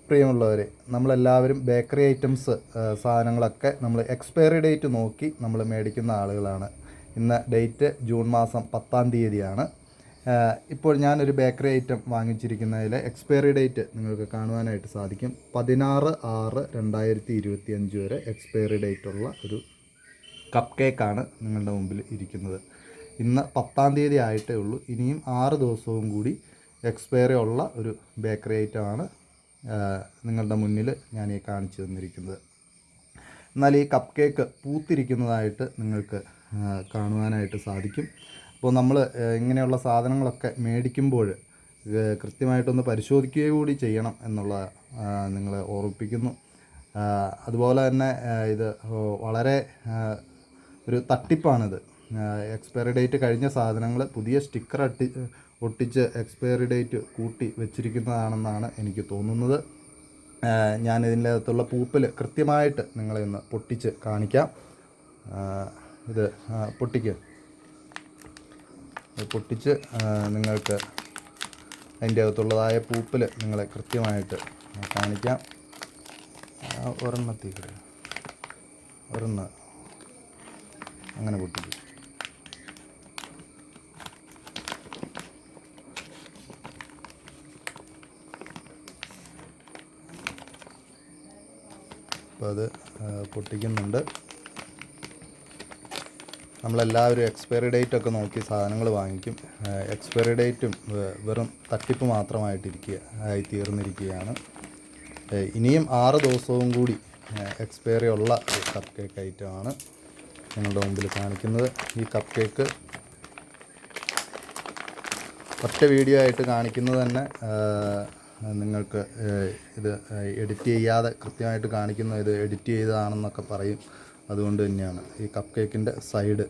പ്രിയമുള്ളവരെ, നമ്മളെല്ലാവരും bakery items സാധനങ്ങളൊക്കെ നമ്മൾ എക്സ്പയറി ഡേറ്റ് നോക്കി നമ്മൾ മേടിക്കുന്ന ആളുകളാണ്. ഇന്ന് ഡേറ്റ് ജൂൺ മാസം 10-ാം തീയതിയാണ്. ഇപ്പോൾ ഞാനൊരു ബേക്കറി ഐറ്റം വാങ്ങിച്ചിരിക്കുന്നതിൽ എക്സ്പയറി ഡേറ്റ് നിങ്ങൾക്ക് കാണുവാനായിട്ട് സാധിക്കും. 16/6/2025 വരെ എക്സ്പയറി ഡേറ്റുള്ള ഒരു കപ്പ് കേക്കാണ് നിങ്ങളുടെ മുമ്പിൽ ഇരിക്കുന്നത്. ഇന്ന് 10-ാം തീയതി ആയിട്ടേ ഉള്ളൂ. ഇനിയും 6 ദിവസവും കൂടി എക്സ്പയറി ഉള്ള ഒരു ബേക്കറി ഐറ്റമാണ് നിങ്ങളുടെ മുന്നിൽ ഞാൻ ഈ കാണിച്ചു തന്നിരിക്കുന്നത്. എന്നാൽ ഈ കപ്പ് കേക്ക് പൂത്തിരിക്കുന്നതായിട്ട് നിങ്ങൾക്ക് കാണുവാനായിട്ട് സാധിക്കും. അപ്പോൾ നമ്മൾ ഇങ്ങനെയുള്ള സാധനങ്ങളൊക്കെ മേടിക്കുമ്പോൾ കൃത്യമായിട്ടൊന്ന് പരിശോധിക്കുക കൂടി ചെയ്യണം എന്നുള്ള നിങ്ങളെ ഓർമ്മിപ്പിക്കുന്നു. അതുപോലെ തന്നെ ഇത് വളരെ ഒരു തട്ടിപ്പാണിത്. എക്സ്പയറി ഡേറ്റ് കഴിഞ്ഞ സാധനങ്ങൾ പുതിയ സ്റ്റിക്കർ ഒട്ടിച്ച് എക്സ്പയറി ഡേറ്റ് കൂട്ടി വെച്ചിരിക്കുന്നതാണെന്നാണ് എനിക്ക് തോന്നുന്നത്. ഞാൻ ഇതിൻ്റെ അകത്തുള്ള പൂപ്പൽ കൃത്യമായിട്ട് നിങ്ങളെ ഒന്ന് പൊട്ടിച്ച് കാണിക്കാം. ഇത് പൊട്ടിച്ച് നിങ്ങൾക്ക് അതിൻ്റെ അകത്തുള്ളതായ പൂപ്പൽ നിങ്ങളെ കൃത്യമായിട്ട് കാണിക്കാം. ഒരെണ്ണം അങ്ങനെ പൊട്ടിക്കും. അപ്പോൾ അത് പൊട്ടിക്കുന്നുണ്ട്. നമ്മളെല്ലാവരും എക്സ്പയറി ഡേറ്റൊക്കെ നോക്കി സാധനങ്ങൾ വാങ്ങിക്കും. എക്സ്പയറി ഡേറ്റും വെറും തട്ടിപ്പ് തീർന്നിരിക്കുകയാണ്. ഇനിയും 6 ദിവസവും കൂടി എക്സ്പയറി ഉള്ള ഒരു കപ്പ് കേക്ക് ഐറ്റമാണ് നിങ്ങളുടെ മുമ്പിൽ കാണിക്കുന്നത്. ഈ കപ്പ് കേക്ക് ഒറ്റ വീഡിയോ ആയിട്ട് കാണിക്കുന്നത് തന്നെ നിങ്ങൾക്ക് ഇത് എഡിറ്റ് ചെയ്യാതെ കൃത്യമായിട്ട് കാണിക്കുന്ന ഇത് എഡിറ്റ് ചെയ്തതാണെന്നൊക്കെ പറയും. അതുകൊണ്ട് തന്നെയാണ് ഈ കപ്പ് കേക്കിൻ്റെ സൈഡ്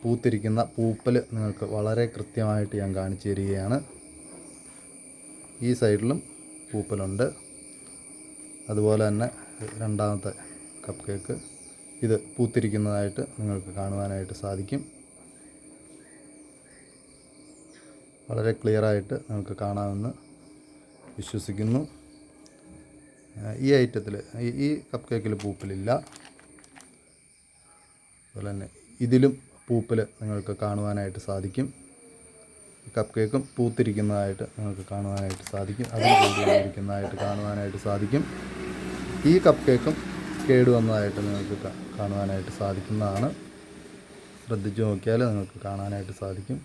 പൂത്തിരിക്കുന്ന പൂപ്പൽ നിങ്ങൾക്ക് വളരെ കൃത്യമായിട്ട് ഞാൻ കാണിച്ചു തരികയാണ്. ഈ സൈഡിലും പൂപ്പലുണ്ട്. അതുപോലെ തന്നെ രണ്ടാമത്തെ കപ്പ് കേക്ക് ഇത് പൂത്തിരിക്കുന്നതായിട്ട് നിങ്ങൾക്ക് കാണുവാനായിട്ട് സാധിക്കും. വളരെ ക്ലിയറായിട്ട് നിങ്ങൾക്ക് കാണാമെന്ന് വിശ്വസിക്കുന്നു. ഈ ഐറ്റത്തിൽ ഈ കപ്പ് കേക്കിൽ പൂപ്പലില്ല. അതുപോലെ തന്നെ ഇതിലും പൂപ്പൽ നിങ്ങൾക്ക് കാണുവാനായിട്ട് സാധിക്കും. കപ്പ് കേക്കും പൂത്തിരിക്കുന്നതായിട്ട് നിങ്ങൾക്ക് കാണുവാനായിട്ട് സാധിക്കും. അതിൽ പൂത്തിരിക്കുന്നതായിട്ട് കാണുവാനായിട്ട് സാധിക്കും. ഈ കപ്പ് കേക്കും കേടുവന്നതായിട്ട് നിങ്ങൾക്ക് കാണുവാനായിട്ട് സാധിക്കുന്നതാണ്. ശ്രദ്ധിച്ച് നോക്കിയാൽ നിങ്ങൾക്ക് കാണാനായിട്ട് സാധിക്കും.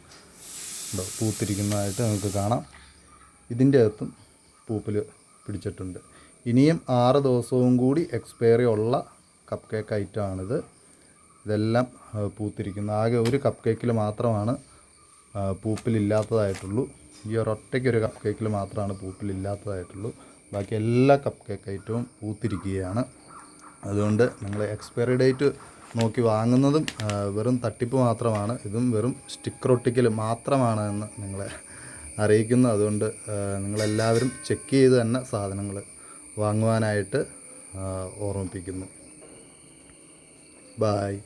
പൂത്തിരിക്കുന്നതായിട്ട് നിങ്ങൾക്ക് കാണാം. ഇതിൻ്റെ അകത്തും പൂപ്പൽ പിടിച്ചിട്ടുണ്ട്. ഇനിയും 6 ദിവസവും കൂടി എക്സ്പയറി ഉള്ള കപ്പ് കേക്ക് ഐറ്റമാണിത്. ഇതെല്ലാം പൂത്തിരിക്കുന്ന ആകെ ഒരു കപ്പ് കേക്കിൽ മാത്രമാണ് പൂപ്പലില്ലാത്തതായിട്ടുള്ളൂ. ഈ ഒരൊറ്റയ്ക്കൊരു കപ്പ് കേക്കിൽ മാത്രമാണ് പൂപ്പലില്ലാത്തതായിട്ടുള്ളൂ. ബാക്കി എല്ലാ കപ്പ് കേക്ക് ഐറ്റവും പൂത്തിരിക്കുകയാണ്. അതുകൊണ്ട് നിങ്ങൾ എക്സ്പയറി ഡേറ്റ് നോക്കി വാങ്ങുന്നതും വെറും തട്ടിപ്പ് മാത്രമാണ്. ഇതും വെറും സ്റ്റിക്കർ ഒട്ടിക്കൽ മാത്രമാണ് എന്ന് നിങ്ങളെ അറിയിക്കുന്നു. അതുകൊണ്ട് നിങ്ങളെല്ലാവരും ചെക്ക് ചെയ്ത് തന്നെ സാധനങ്ങൾ വാങ്ങുവാനായിട്ട് ഓർമ്മിപ്പിക്കുന്നു. ബായ്.